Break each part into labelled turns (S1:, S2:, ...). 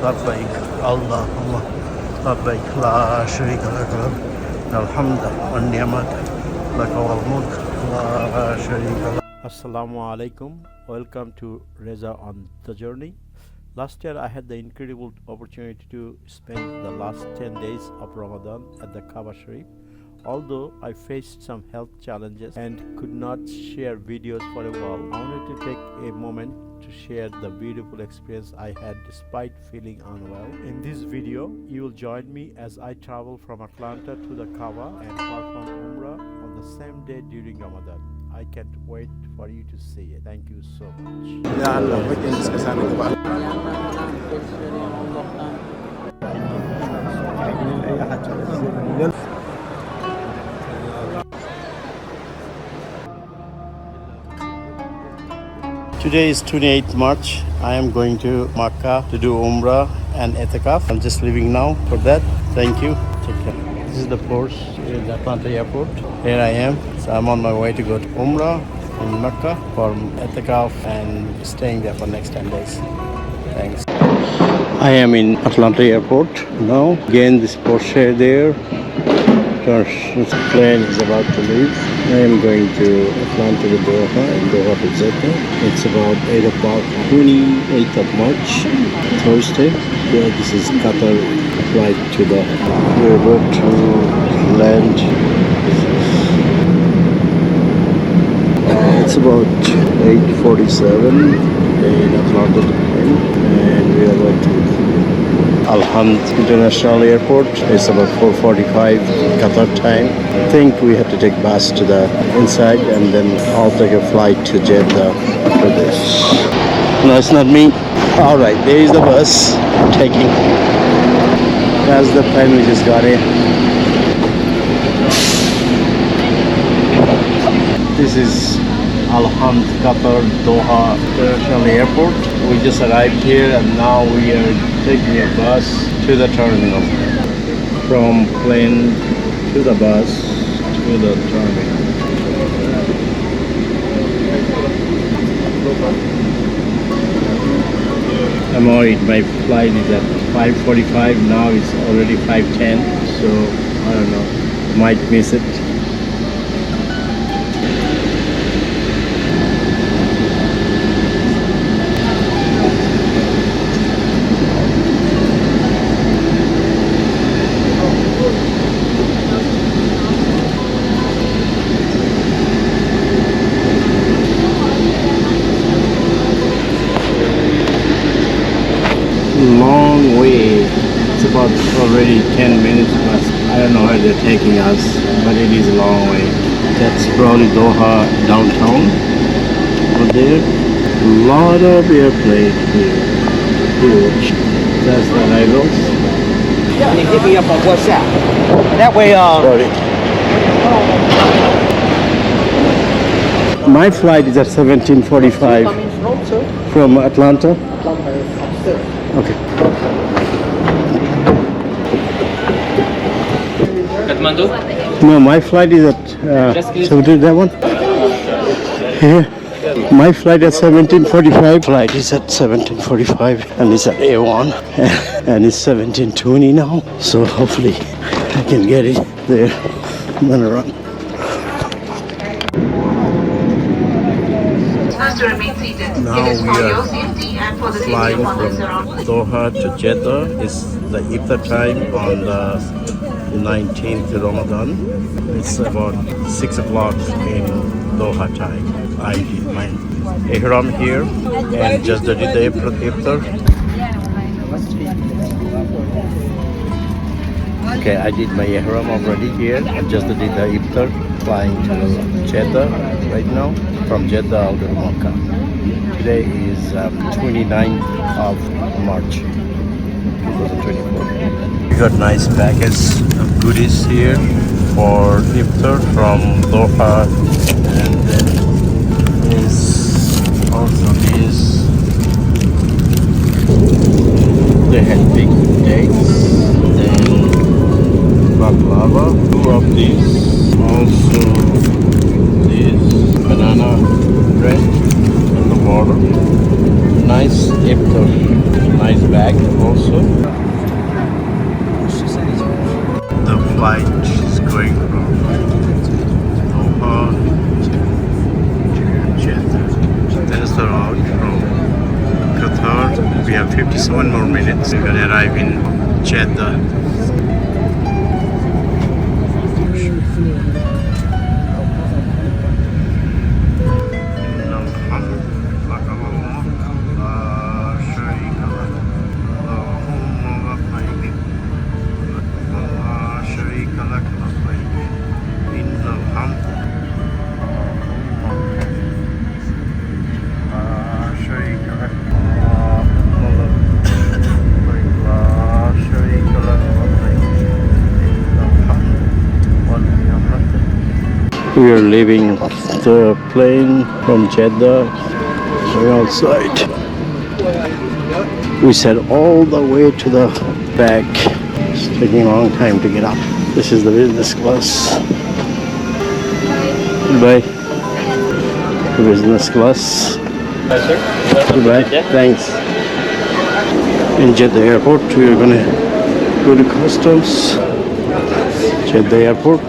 S1: labbaik Allahumma labbaik la sharika lak alhamdu wan ni'mat lak wal mulk la sharika lak. Assalamu Alekum. Welcome to Reza On The Journey. Last year I had the incredible opportunity to spend the last 10 days of Ramadan at the Kaaba Sharif. Although I faced some health challenges and could not share videos for a while, I wanted to take a moment to share the beautiful experience I had despite feeling unwell. In this video, you will join me as I travel from Atlanta to the Kaaba and perform Umrah on the same day during Ramadan. I can't wait for you to see it. Thank you so much. Today is 28th March. I am going to Makkah to do Umrah and Etikaf. I'm just leaving now for that. Thank you. Take care. This is the port in Atlanta Airport. Here I am. So I'm on my way to go to Umrah in Makkah for Etikaf and staying there for next 10 days. Thanks. I am in Atlanta Airport now. Again, this Porsche there. This plane is about to leave. I am going to Atlanta to Doha and Doha to Jeddah. It's about 8 o'clock, 28th of March, Thursday. Yeah, this is Qatar flight to the airport to land. It's about 8:47 in Atlanta and we are about to Al-Hamad International Airport. It's about 4:45 Qatar time. I think we have to take bus to the inside and then I'll take a flight to Jeddah after this. No, it's not me. Alright, there is the bus taking. That's the plane we just got in. This is Al-Hamad Qatar Doha International Airport. We just arrived here and now we are taking a bus to the terminal. From plane to the bus to the terminal. I'm worried, my flight is at 5:45, now it's already 5:10, so I don't know, might miss it. Long way. It's about already 10 minutes plus. I don't know where they're taking us, but it is a long way. That's probably Doha downtown. Over there, a lot of airplanes here. Huge. That's the arrivals.
S2: Yeah, and hit me up on WhatsApp. That way,
S1: Sorry. My flight is at 17:45 from Atlanta. Okay.
S2: Kathmandu?
S1: No, my flight is at so did that one? Here. My flight at 17:45. Flight is at 17:45 and it's at A1 and it's 17:20 now. So hopefully I can get it there. I'm gonna run. Now we are flying from Doha to Jeddah. It's the iftar time on the 19th Ramadan. It's about 6 o'clock in Doha time. I did my ihram here and just did the iftar. Okay, I did my ihram already here. I just did the iftar, flying to Jeddah right now. From Jeddah I'll go to Makkah. Today is 29th of March 2024. We got nice packets of goodies here for iftar from Doha, and then is also this. They had big dates, then baklava, two of these, also this banana bread, and the border. Nice iftar, nice bag also. The flight is going from Doha to Jeddah. That is the route from Qatar. We have 57 more minutes. We're gonna arrive in Jeddah. We are leaving the plane from Jeddah. We're outside. We said all the way to the back. It's taking a long time to get up. This is the business class. Goodbye. Business class.
S2: Hi, sir.
S1: Goodbye. Thanks. In Jeddah Airport, we are gonna go to customs. Jeddah Airport.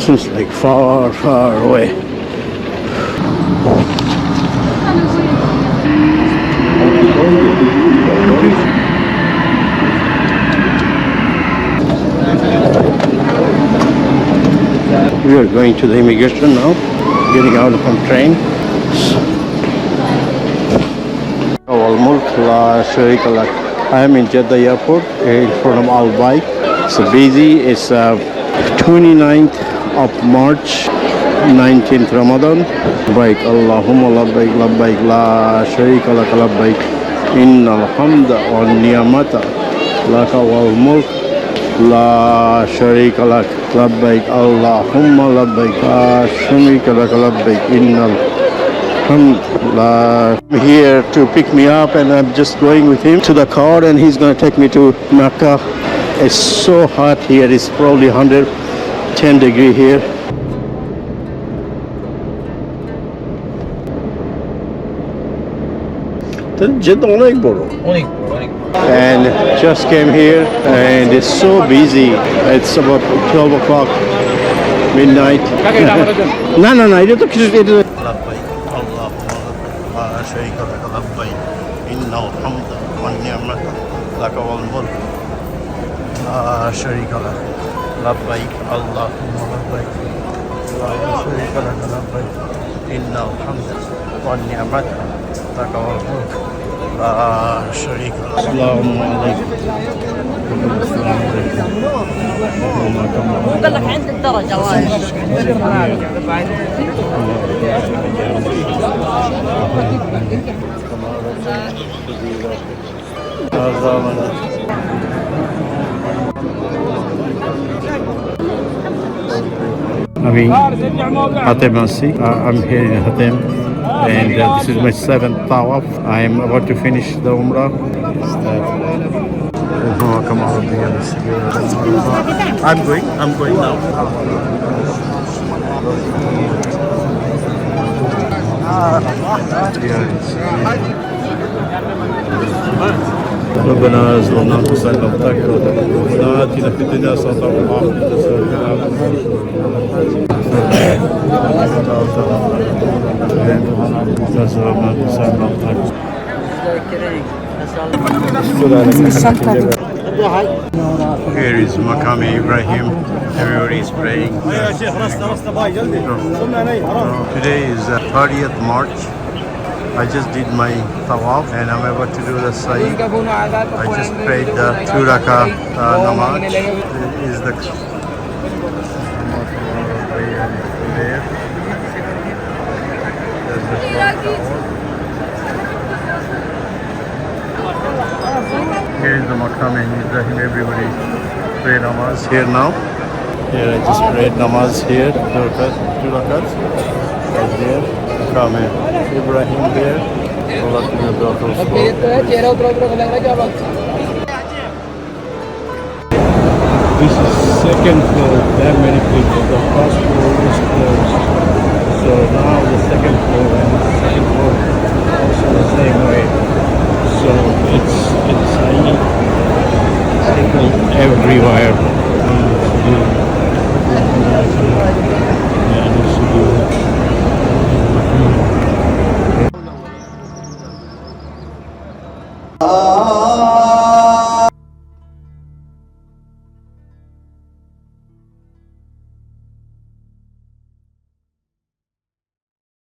S1: Seems like far, far away. We are going to the immigration now, getting out from train. I am in Jeddah Airport in front of Al Bayt. It's busy. It's 29th of March, 19th Ramadan. Labbaik Allahumma labbaik labbaik la sharika lak labbaik innal hamda wan ni'mata laka wal mulk la sharika lak labbaik Allahumma labbaik la sharika lak labbaik innal hamda. Here to pick me up, and I'm just going with him to the car, and he's going to take me to Makkah. It's so hot here. It's probably 110 degree here. Jeddah অনেক বড়. And just came here, and it's so busy. It's about 12 o'clock, midnight. No, এটা তো কিছু এটা labbaik Allahumma la sharika lak labbaik innal hamda wan ni'mata laka wal mulk la sharika lak labbaik Allahumma labbaik la sharika lak labbaik innal hamda wan ni'mata laka wal mulk la sharika lak. Assalamu Alekum.
S3: قال لك عند الدرجة
S1: আমি Hatem আছি. I'm here in Hatem, and this is my 7th tawaf. I am about to finish the Umrah. I'm going now. ربنا ظلمنا انفسنا وتغفر لنا آتنا في الدنيا حسنة وفي الآخرة Here is Maqam Ibrahim. Everybody is praying. Today is 30th March. I just did my tawaf and I'm about to do the sa'i. I just prayed the 2 rakah namaz. Is the there. Here is the Maqam Ibrahim. Everybody pray namaz here now. Here I just prayed namaz here, 2 rakats. right there. Prophet Ibrahim there. Allah to the daughters. This is second floor. There are many people. The first floor is closed. So now the second floor and the second floor also the same way. So it's people everywhere. Yeah,